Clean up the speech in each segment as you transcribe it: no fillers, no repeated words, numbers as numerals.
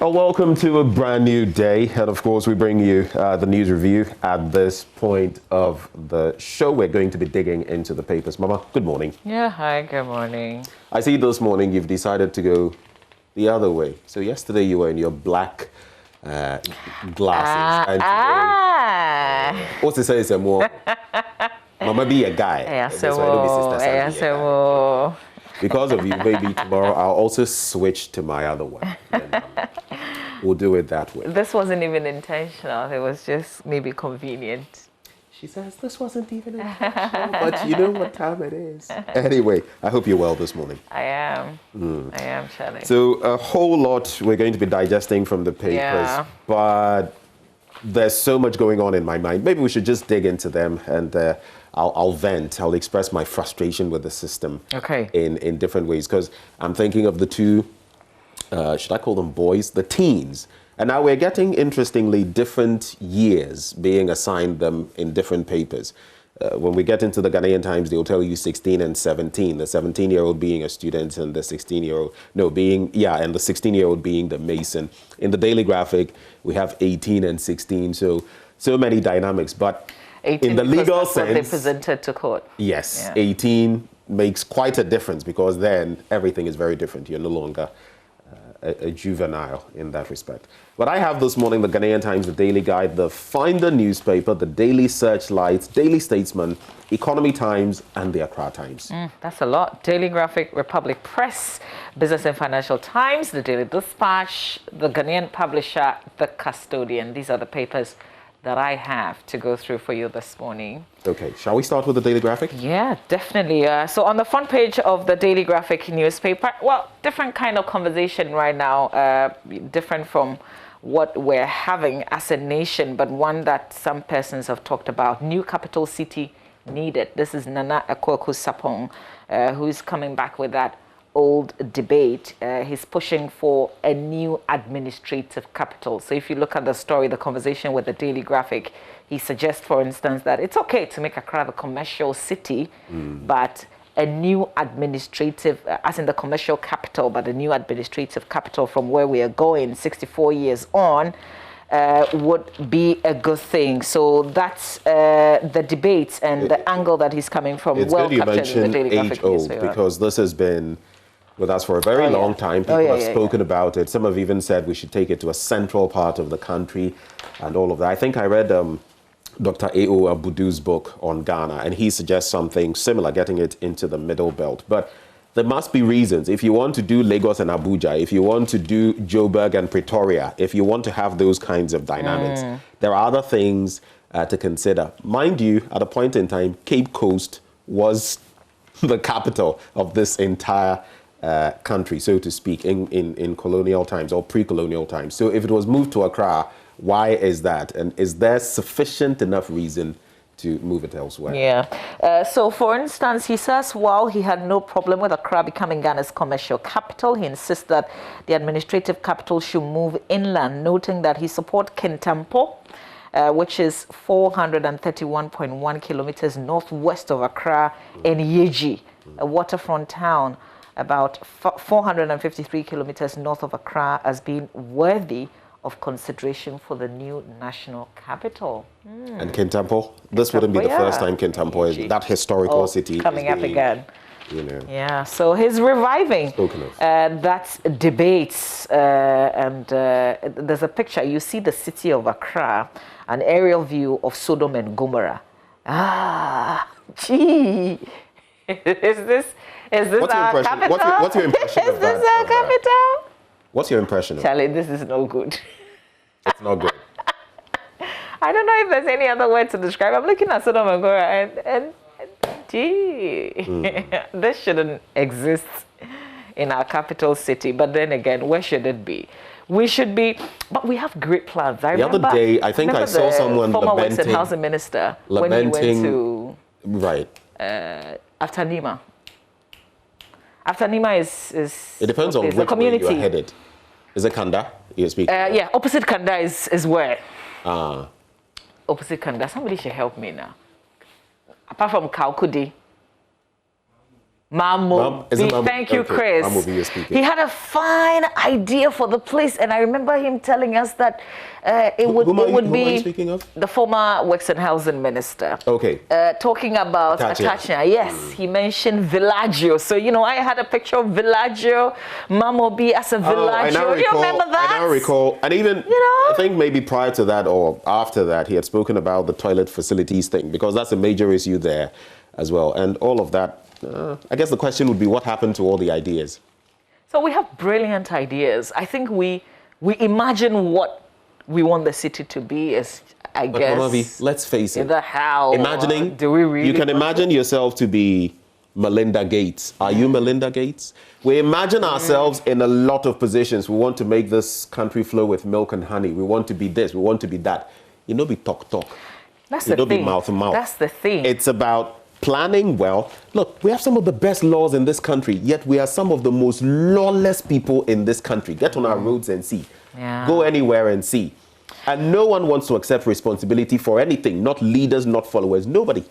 Well, welcome to a brand new day. And of course, we bring you the news review at this point of the show. We're going to be digging into the papers. Mama, good morning. Yeah, hi, good morning. I see this morning you've decided to go the other way. So yesterday you were in your black glasses. And today, what's to say some more? Mama be a guy. That's why I don't be sister. Because of you, maybe tomorrow I'll also switch to my other one. We'll do it that way. This wasn't even intentional. It was just maybe convenient. She says this wasn't even intentional, but you know what time it is. Anyway, I hope you're well this morning. I am. I am, Charlie. So a whole lot we're going to be digesting from the papers, but there's so much going on in my mind. Maybe we should just dig into them and I'll vent. I'll express my frustration with the system in different ways, because I'm thinking of the two, should I call them boys? The teens. And now we're getting, interestingly, different years being assigned them in different papers. When we get into the Ghanaian Times, they'll tell you 16 and 17. The 17-year-old being a student and the 16-year-old, and the 16-year-old being the Mason. In the Daily Graphic, we have 18 and 16. So many dynamics. But in the legal sense, they presented to court. Yes, 18 makes quite a difference, because then everything is very different. You're no longer a juvenile in that respect. But I have this morning the Ghanaian Times, the Daily Guide, the Finder newspaper, the Daily Searchlight, Daily Statesman, Economy Times, and the Accra Times. That's a lot. Daily Graphic, Republic Press, Business and Financial Times, the Daily Dispatch, the Ghanaian Publisher, the Custodian. These are the papers that I have to go through for you this morning. Okay, shall we start with the Daily Graphic? Yeah, definitely. So on the front page of the Daily Graphic newspaper, well, different kind of conversation right now, different from what we're having as a nation, but one that some persons have talked about. New capital city needed. This is Nana Akufo-Addo who is coming back with that old debate. He's pushing for a new administrative capital. So if you look at the story, the conversation with the Daily Graphic, he suggests, for instance, that it's okay to make Accra the commercial city, but a new administrative, as in the commercial capital, but a new administrative capital from where we are going 64 years on, would be a good thing. So that's the debate and the angle that he's coming from. It's well good you captured in the Daily Graphic age-old, newspaper. because this has been with us for a very long time. People have spoken about it. Some have even said we should take it to a central part of the country and all of that. I think I read Dr. A.O. Abudu's book on Ghana, and he suggests something similar, getting it into the middle belt. But there must be reasons. If you want to do Lagos and Abuja, if you want to do Joburg and Pretoria, if you want to have those kinds of dynamics, there are other things to consider. Mind you, at a point in time, Cape Coast was the capital of this entire country, so to speak, in colonial times or pre-colonial times. So if it was moved to Accra, why is that? And is there sufficient enough reason to move it elsewhere? Yeah. So, for instance, he says while he had no problem with Accra becoming Ghana's commercial capital, he insists that the administrative capital should move inland, noting that he supports Kintampo, which is 431.1 kilometers northwest of Accra, and Yeji, a waterfront town about 453 kilometers north of Accra, as being worthy of consideration for the new national capital. And Kintampo, this wouldn't be the first time Kintampo is that historical city coming up again. You know. Yeah, so he's reviving that debates, and there's a picture. You see the city of Accra, an aerial view of Sodom and Gomorrah. Gee, is this our capital? What's your impression of that? Is this our capital? What's your impression of Charlie, this is no good. It's not good. I don't know if there's any other word to describe. I'm looking at Sodom and Gomorrah and gee, this shouldn't exist in our capital city. But then again, where should it be? We should be, but we have great plans. The other day, I think I saw someone former Western Housing Minister when he went to after Nima. After Nima is it depends on which way you are headed. Is it Kanda you're speaking? Yeah, opposite Kanda is where? Opposite Kanda. Somebody should help me now. Apart from Kaukudi. Mamobi. Thank you, Chris. Mamobi is speaking. He had a fine idea for the place, and I remember him telling us that it would be who are you speaking of? The former Works and Housing Minister. Okay. Talking about Atachia. Yes, he mentioned Villaggio. So, you know, I had a picture of Villaggio, Mamobi as a Villaggio. You remember that? I now recall. And even, I think maybe prior to that or after that, he had spoken about the toilet facilities thing, because that's a major issue there as well. And all of that. I guess the question would be, what happened to all the ideas? So we have brilliant ideas. I think we imagine what we want the city to be as, I guess. Mamavi, let's face it. The how. Imagining, do we really? You can imagine yourself to be Melinda Gates. Are you Melinda Gates? We imagine ourselves in a lot of positions. We want to make this country flow with milk and honey. We want to be this. We want to be that. You know, be talk. That's the thing. Be mouth to mouth. That's the thing. It's about planning well. Look, we have some of the best laws in this country, yet we are some of the most lawless people in this country. Get on our roads and see. Yeah. Go anywhere and see. And no one wants to accept responsibility for anything, not leaders, not followers, nobody.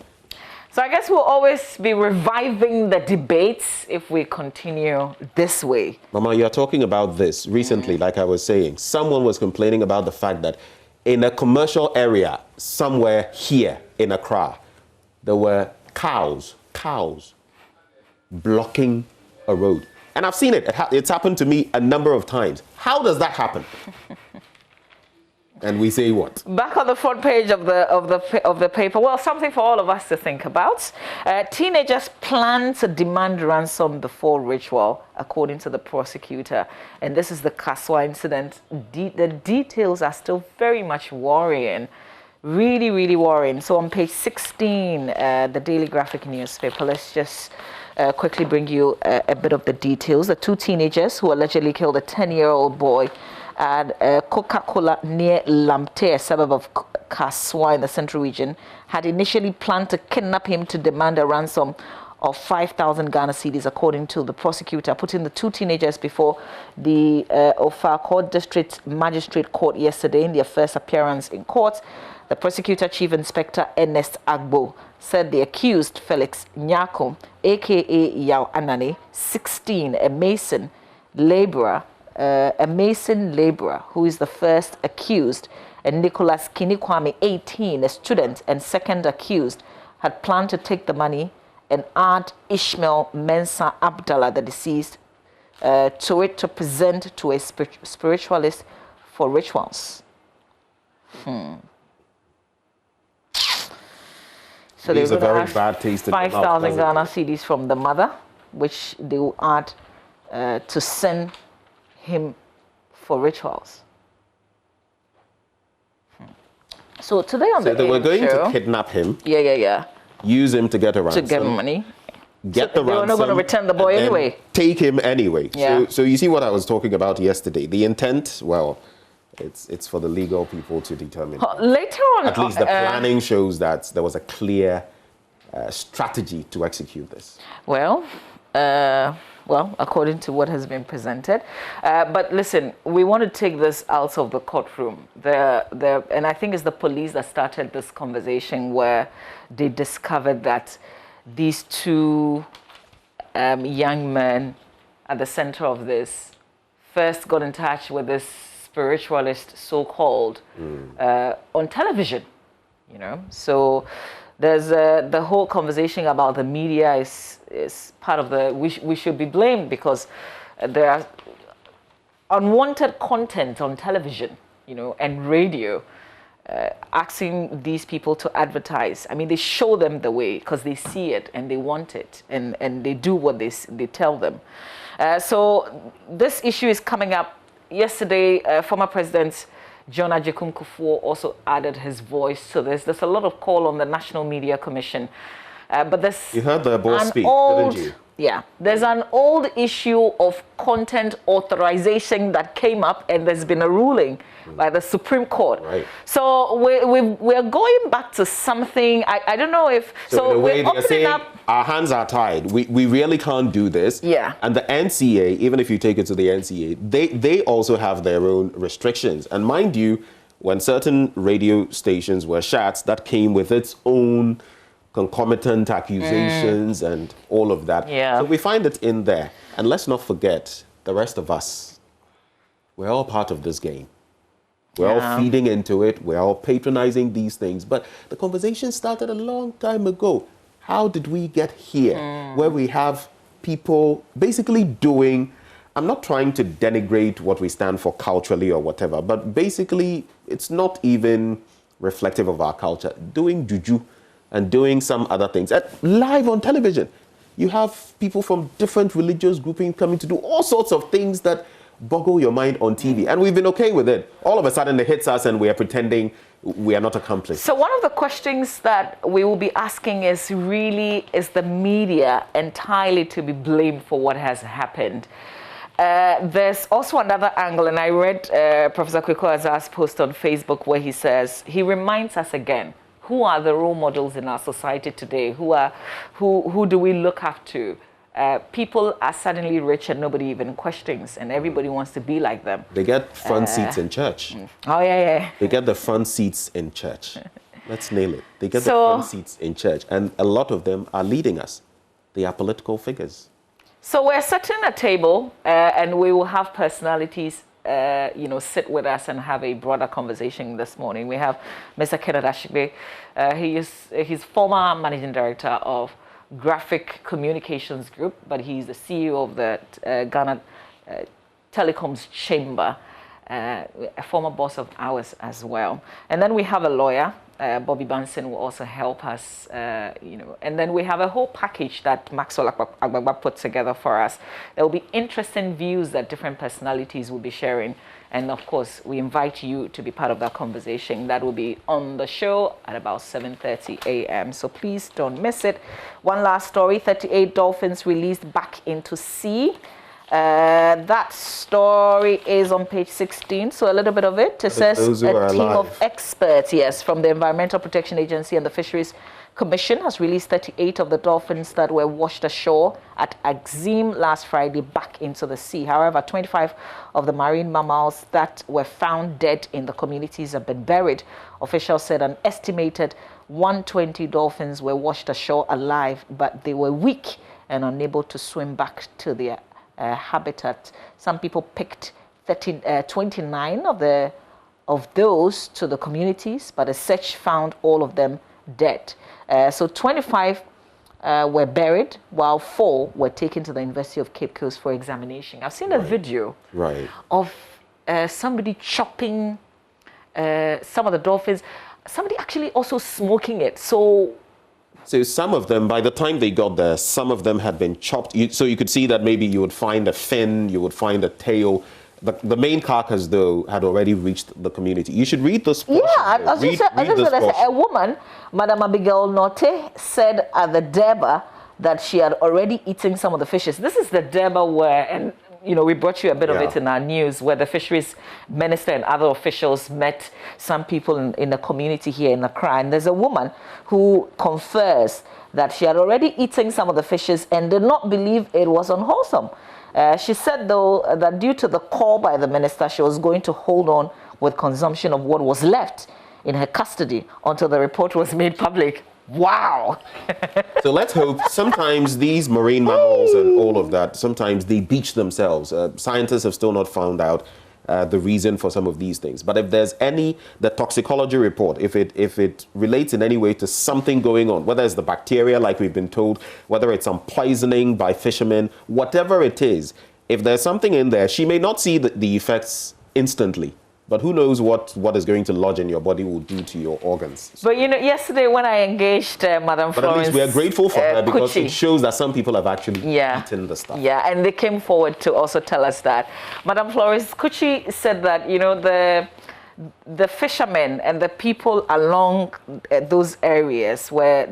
So I guess we'll always be reviving the debates if we continue this way. Mama, you're talking about this recently, like I was saying. Someone was complaining about the fact that in a commercial area somewhere here in Accra, there were cows blocking a road. And I've seen it. It's happened to me a number of times. How does that happen? And we say what? Back on the front page of the paper, well, something for all of us to think about. Teenagers plan to demand ransom before ritual, according to the prosecutor. And this is the Kaswa incident. The details are still very much worrying. Really, really worrying. So on page 16, the Daily Graphic newspaper, let's just quickly bring you a bit of the details. The two teenagers who allegedly killed a 10-year-old boy at Coca-Cola near Lamte, a suburb of Kaswa in the central region, had initially planned to kidnap him to demand a ransom of 5,000 Ghana cedis, according to the prosecutor, putting the two teenagers before the Ofako District Magistrate Court yesterday in their first appearance in court. The prosecutor chief inspector Ernest Agbo said the accused Felix Nyako, aka Yao Anane, 16, a mason laborer, who is the first accused, and Nicholas Kinikwame, 18, a student and second accused, had planned to take the money and add Ishmael Mensah Abdallah, the deceased, to it to present to a spiritualist for rituals. So there's a very bad taste in 5,000 Ghana cedis from the mother, which they will add to send him for rituals. So today on the they were going to kidnap him. Yeah. Use him to get a ransom. To get money. Get the ransom. They were not going to return the boy anyway. Take him anyway. Yeah. So you see what I was talking about yesterday. The intent, well, it's for the legal people to determine. Later on, at least the planning shows that there was a clear strategy to execute this. Well, according to what has been presented. But listen, we want to take this out of the courtroom. And I think it's the police that started this conversation where they discovered that these two young men at the center of this first got in touch with this spiritualist, so-called, on television, you know. So there's the whole conversation about the media is part of the, we should be blamed because there are unwanted content on television, you know, and radio, asking these people to advertise. I mean, they show them the way because they see it and they want it, and they do what they tell them. So this issue is coming up. Yesterday, former President John Agyekum Kufuor also added his voice to this. There's a lot of call on the National Media Commission. But there's you heard the boss speak, didn't you? Yeah, there's an old issue of content authorization that came up, and there's been a ruling by the Supreme Court. Right. So we're going back to something. I don't know if so. In a way, we're they're saying up. Our hands are tied. We really can't do this. Yeah. And the NCA, even if you take it to the NCA, they also have their own restrictions. And mind you, when certain radio stations were shut, that came with its own concomitant accusations and all of that. Yeah. So we find it in there. And let's not forget the rest of us. We're all part of this game. We're all feeding into it. We're all patronizing these things. But the conversation started a long time ago. How did we get here where we have people basically doing, I'm not trying to denigrate what we stand for culturally or whatever, but basically it's not even reflective of our culture, doing juju and doing some other things live on television. You have people from different religious groupings coming to do all sorts of things that boggle your mind on TV. And we've been okay with it. All of a sudden it hits us and we are pretending we are not accomplice. So one of the questions that we will be asking is really, is the media entirely to be blamed for what has happened? There's also another angle, and I read Professor Kweko Azar's post on Facebook where he says, he reminds us again, who are the role models in our society today? Who do we look up to? People are suddenly rich and nobody even questions, and everybody wants to be like them. They get front seats in church. Oh, yeah. They get the front seats in church. Let's nail it. They get the front seats in church, and a lot of them are leading us. They are political figures. So we're sitting at a table, and we will have personalities, sit with us and have a broader conversation this morning. We have Mr. Kenneth Ashigbe. He's former managing director of Graphic Communications Group, but he's the CEO of the Ghana Telecoms Chamber, a former boss of ours as well. And then we have a lawyer, Bobby Banson will also help us, and then we have a whole package that Maxwell Agbagba put together for us. There will be interesting views that different personalities will be sharing. And of course, we invite you to be part of that conversation. That will be on the show at about 7:30 a.m. So please don't miss it. One last story, 38 dolphins released back into sea. That story is on page 16, so a little bit of it. It says a team of experts, from the Environmental Protection Agency and the Fisheries Commission has released 38 of the dolphins that were washed ashore at Axim last Friday back into the sea. However, 25 of the marine mammals that were found dead in the communities have been buried. Officials said an estimated 120 dolphins were washed ashore alive, but they were weak and unable to swim back to their habitat. Some people picked 29 of those to the communities, but a search found all of them dead. So 25 were buried, while 4 were taken to the University of Cape Coast for examination. I've seen a video of somebody chopping some of the dolphins, somebody actually also smoking it. So some of them, by the time they got there, some of them had been chopped. So you could see that maybe you would find a fin, you would find a tail. The main carcass, though, had already reached the community. You should read this portion. Yeah, a woman, Madam Abigail Norte, said at the Durbar that she had already eaten some of the fishes. This is the Durbar where, and we brought you a bit of it in our news, where the fisheries minister and other officials met some people in the community here in Accra. And there's a woman who confessed that she had already eaten some of the fishes and did not believe it was unwholesome. She said, though, that due to the call by the minister, she was going to hold on with consumption of what was left in her custody until the report was made public. Wow. So let's hope. Sometimes these marine mammals and all of that, sometimes they beach themselves. Scientists have still not found out the reason for some of these things. But if there's the toxicology report, if it relates in any way to something going on, whether it's the bacteria, like we've been told, whether it's some poisoning by fishermen, whatever it is, if there's something in there, she may not see the effects instantly. But who knows what is going to lodge in your body will do to your organs. But yesterday when I engaged Madam Florence, but at least we are grateful for her because it shows that some people have actually eaten the stuff. Yeah, and they came forward to also tell us that. Madam Florence Kuchi said that the fishermen and the people along those areas where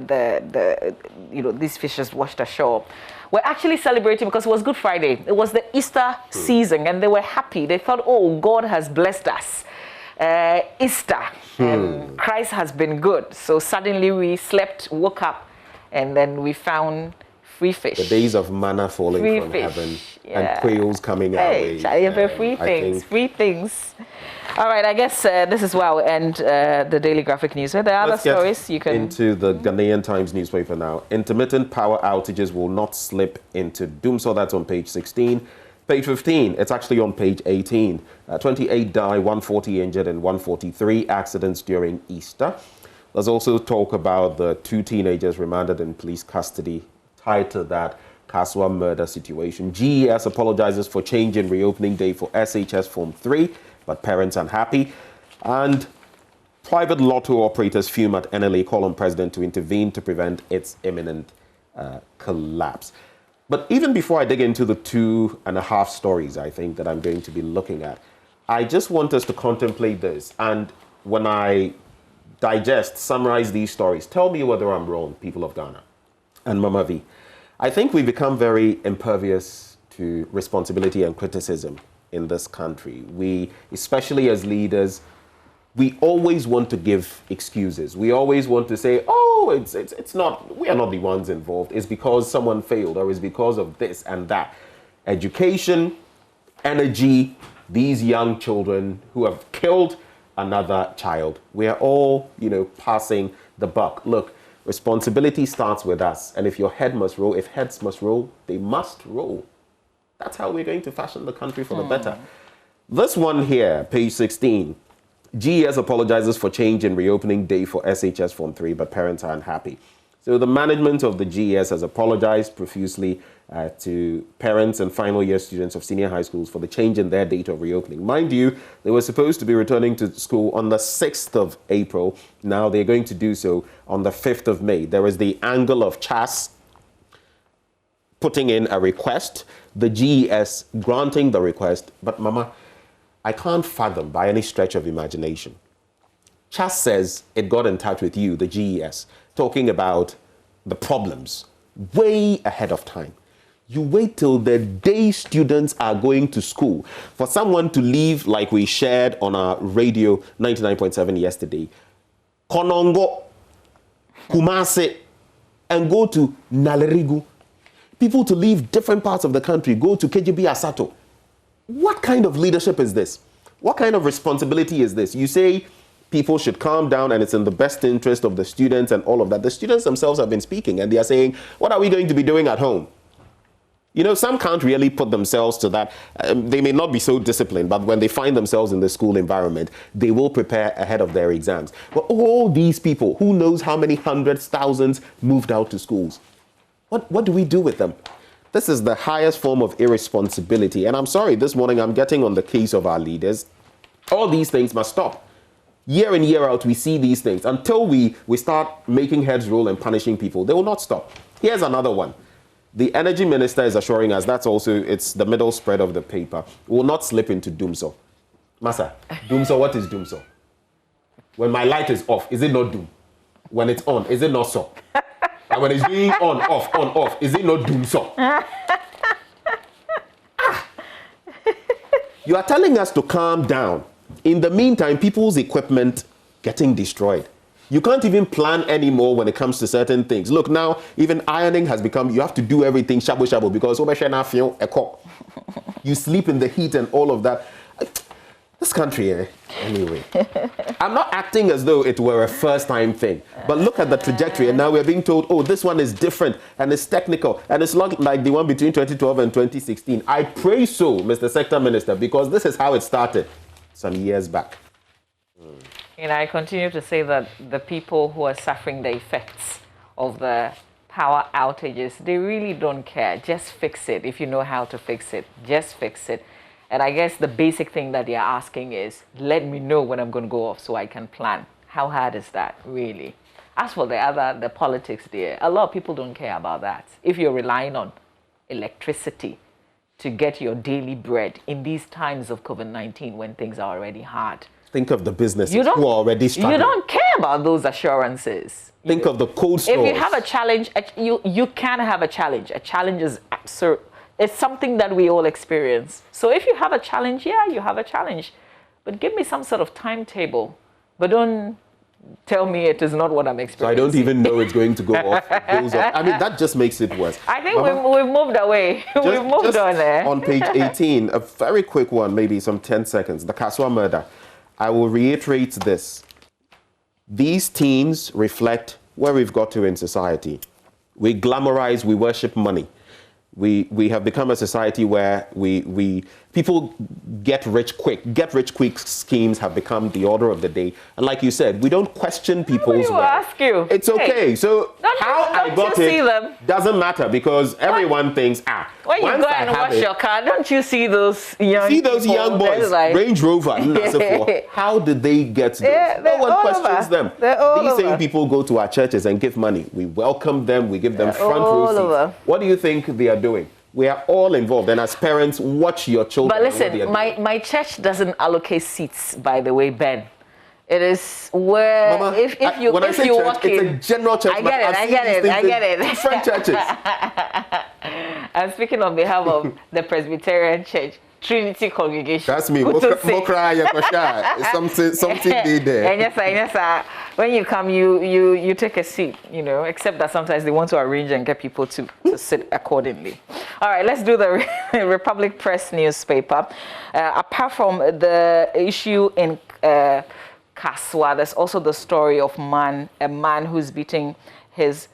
these fishes washed ashore were actually celebrating because it was Good Friday. It was the Easter season, and they were happy. They thought, oh, God has blessed us. Easter, and Christ has been good. So suddenly we slept, woke up, and then we found free fish. The days of manna falling from heaven and quails coming our way. Free things. All right, I guess this is where we'll end the Daily Graphic News. Are there other stories you can... into the Ghanaian Times newspaper now. Intermittent power outages will not slip into dumsor. That's on page 16. Page 15, it's actually on page 18. 28 die, 140 injured, and 143 accidents during Easter. There's also talk about the 2 teenagers remanded in police custody tied to that Kaswa murder situation. GES apologizes for change in reopening day for SHS Form 3, but parents unhappy. And private lotto operators fume at NLA, call on president to intervene to prevent its imminent collapse. But even before I dig into the 2.5 stories, I think, that I'm going to be looking at, I just want us to contemplate this. And when I summarize these stories, tell me whether I'm wrong, people of Ghana and Mama V. I think we become very impervious to responsibility and criticism in this country. We, especially as leaders, we always want to give excuses. We always want to say, oh, it's not, we are not the ones involved. It's because someone failed, or it's because of this and that. Education, energy, these young children who have killed another child. We are all, passing the buck. Look, responsibility starts with us. And if your head must roll, if heads must roll, they must roll. That's how we're going to fashion the country for the better. This one here, page 16. GES apologizes for change in reopening day for SHS Form 3, but parents are unhappy. So the management of the GES has apologized profusely to parents and final year students of senior high schools for the change in their date of reopening. Mind you, they were supposed to be returning to school on the 6th of April. Now they're going to do so on the 5th of May. There is the angle of CHAS putting in a request, the GES granting the request, but Mama, I can't fathom by any stretch of imagination. CHAS says it got in touch with you, the GES, talking about the problems way ahead of time. You wait till the day students are going to school for someone to leave, like we shared on our radio 99.7 yesterday, Konongo, Kumase, and go to Nalerigu. People to leave different parts of the country, go to KGB Asato. What kind of leadership is this? What kind of responsibility is this? You say people should calm down and it's in the best interest of the students and all of that. The students themselves have been speaking and they are saying, what are we going to be doing at home? Some can't really put themselves to that. They may not be so disciplined, but when they find themselves in the school environment, they will prepare ahead of their exams. But all these people, who knows how many hundreds, thousands moved out to schools? What do we do with them? This is the highest form of irresponsibility. And I'm sorry, this morning I'm getting on the case of our leaders. All these things must stop. Year in, year out, we see these things. Until we start making heads roll and punishing people, they will not stop. Here's another one. The energy minister is assuring us, it's the middle spread of the paper, will not slip into dumsor. Masa, dumsor, what is dumsor? When my light is off, is it not doom? When it's on, is it not so? And when it's being on, off, is it not dumsor? You are telling us to calm down. In the meantime, people's equipment getting destroyed. You can't even plan anymore when it comes to certain things. Look, now, even ironing has become, you have to do everything shabu because you sleep in the heat and all of that. This country, anyway. I'm not acting as though it were a first-time thing. But look at the trajectory, and now we're being told, oh, this one is different, and it's technical, and it's not like the one between 2012 and 2016. I pray so, Mr. Sector Minister, because this is how it started some years back. I continue to say that the people who are suffering the effects of the power outages, they really don't care. Just fix it. If you know how to fix it, just fix it. And I guess the basic thing that they're asking is, let me know when I'm going to go off so I can plan. How hard is that, really? As for the politics there, a lot of people don't care about that. If you're relying on electricity to get your daily bread in these times of COVID-19 when things are already hard. Think of the businesses who are already struggling. You don't care about those assurances. Think of the cold stores. If you have a challenge, you can have a challenge. A challenge is absurd. It's something that we all experience. So if you have a challenge, yeah, you have a challenge. But give me some sort of timetable. But don't tell me it is not what I'm experiencing. So I don't even know it's going to go off. It goes off. I mean, that just makes it worse. I think we've moved away. We've moved on there. On page 18, a very quick one, maybe some 10 seconds. The Kaswa murder. I will reiterate this. These teens reflect where we've got to in society. We glamorize, we worship money. We have become a society where people get rich quick. Get rich quick schemes have become the order of the day. And like you said, we don't question people's will ask you. It's okay. Hey, so how I got it doesn't matter because everyone thinks, when you go and wash your car, don't you see those young boys, like, Range Rover, how did they get those? No one questions them. These same people go to our churches and give money. We welcome them. We give them front row seats. What do you think they are doing? We are all involved, and as parents, watch your children. But listen, my church doesn't allocate seats, by the way, Ben. It is where Mama, if you walk in, it's a general church. I get it. Different churches. I'm speaking on behalf of the Presbyterian Church. Trinity congregation. That's me. Something they there. And yes, when you come, you take a seat, except that sometimes they want to arrange and get people to sit accordingly. All right, let's do the Republic Press newspaper. Apart from the issue in Kaswa, there's also the story of a man who's beating his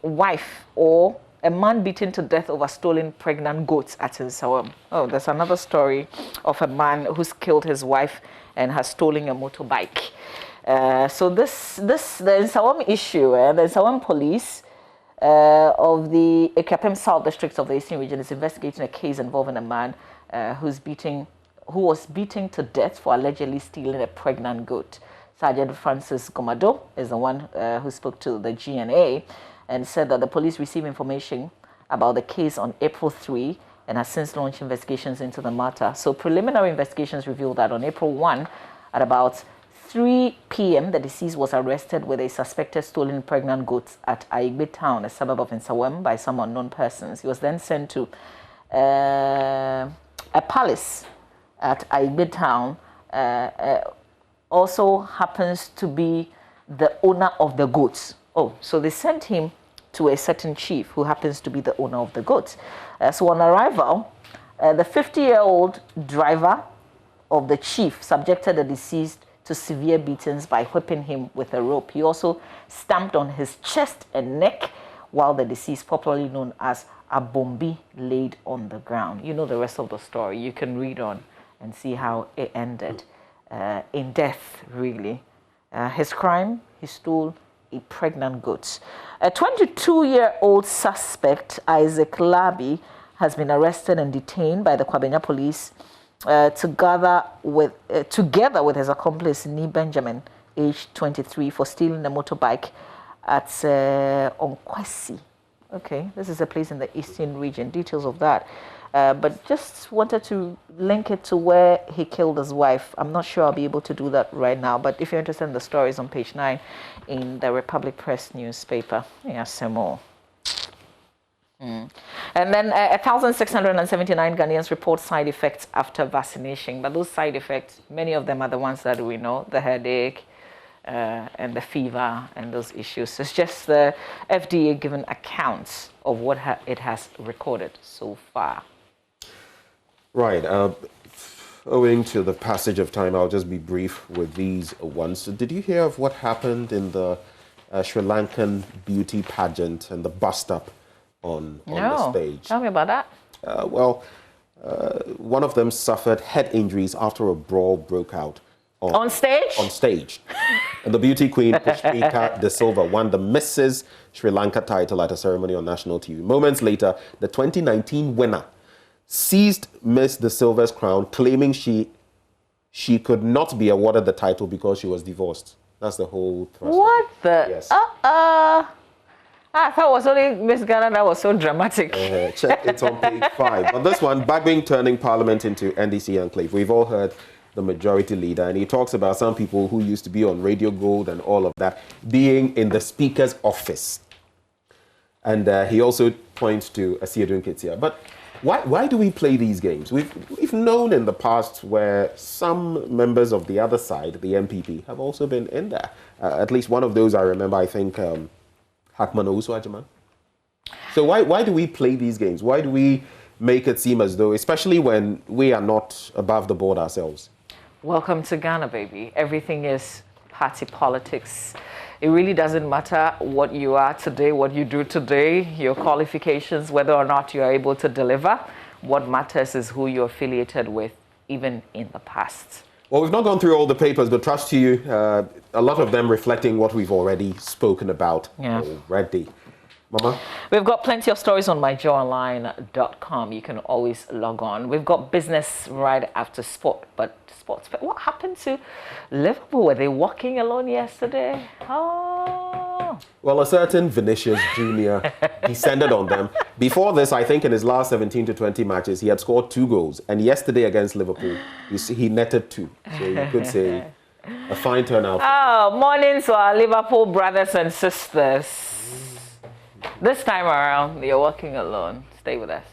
wife, or a man beaten to death over stolen pregnant goats at Nsawam. Oh, there's another story of a man who's killed his wife and has stolen a motorbike. So the Nsawam issue, the Nsawam police of the Ekapem South District of the Eastern Region is investigating a case involving a man who was beaten to death for allegedly stealing a pregnant goat. Sergeant Francis Gomado is the one who spoke to the GNA and said that the police received information about the case on April 3 and has since launched investigations into the matter. So preliminary investigations revealed that on April 1, at about 3 p.m., the deceased was arrested with a suspected stolen pregnant goat at Aigbe Town, a suburb of Nsawam, by some unknown persons. He was then sent to a palace at Aigbe Town. Also happens to be the owner of the goats. Oh, so they sent him to a certain chief who happens to be the owner of the goats. So on arrival, the 50-year-old driver of the chief subjected the deceased to severe beatings by whipping him with a rope. He also stamped on his chest and neck while the deceased, popularly known as Abombi, laid on the ground. You know the rest of the story. You can read on and see how it ended in death, really. His crime, he stole a pregnant goat. A 22-year-old suspect, Isaac Labi, has been arrested and detained by the Kwabena police together with his accomplice, Nee Benjamin, aged 23, for stealing a motorbike at Onkwesi. Okay, this is a place in the Eastern Region. Details of that. But just wanted to link it to where he killed his wife. I'm not sure I'll be able to do that right now, but if you're interested in the stories on page 9 in the Republic Press newspaper, yeah, some more. And then 1,679 Ghanaians report side effects after vaccination. But those side effects, many of them are the ones that we know, the headache and the fever and those issues. It's just the FDA giving accounts of what it has recorded so far. Right. Owing to the passage of time, I'll just be brief with these ones. Did you hear of what happened in the Sri Lankan beauty pageant and the bust-up on the stage? Tell me about that. One of them suffered head injuries after a brawl broke out. On stage? On stage. And the beauty queen, Pushpika De Silva, won the Mrs. Sri Lanka title at a ceremony on national TV. Moments later, the 2019 winner seized Miss De Silva's crown, claiming she could not be awarded the title because she was divorced. That's the whole thrust. What the? Yes. I thought it was only Miss Ghana that was so dramatic. Check it on page 5. But this one, Bagbing turning parliament into NDC enclave. We've all heard the majority leader, and he talks about some people who used to be on Radio Gold and all of that being in the speaker's office. And he also points to Asiedun Ketia. But why do we play these games? We've known in the past where some members of the other side, the MPP, have also been in there. At least one of those I remember, I think, Hakman Owusu Ajaman. So why do we play these games? Why do we make it seem as though, especially when we are not above the board ourselves? Welcome to Ghana, baby. Everything is party politics. It really doesn't matter what you are today, what you do today, your qualifications, whether or not you are able to deliver. What matters is who you're affiliated with, even in the past. Well, we've not gone through all the papers, but trust to you, a lot of them reflecting what we've already spoken about already. Mama? We've got plenty of stories on myjoyonline.com. You can always log on. We've got business right after sport, but sports. What happened to Liverpool? Were they walking alone yesterday? Oh. Well, a certain Vinicius Jr. descended on them. Before this, I think in his last 17 to 20 matches, he had scored 2 goals. And yesterday against Liverpool, he netted 2. So you could say a fine turnout. Oh, morning to our Liverpool brothers and sisters. This time around, you're walking alone. Stay with us.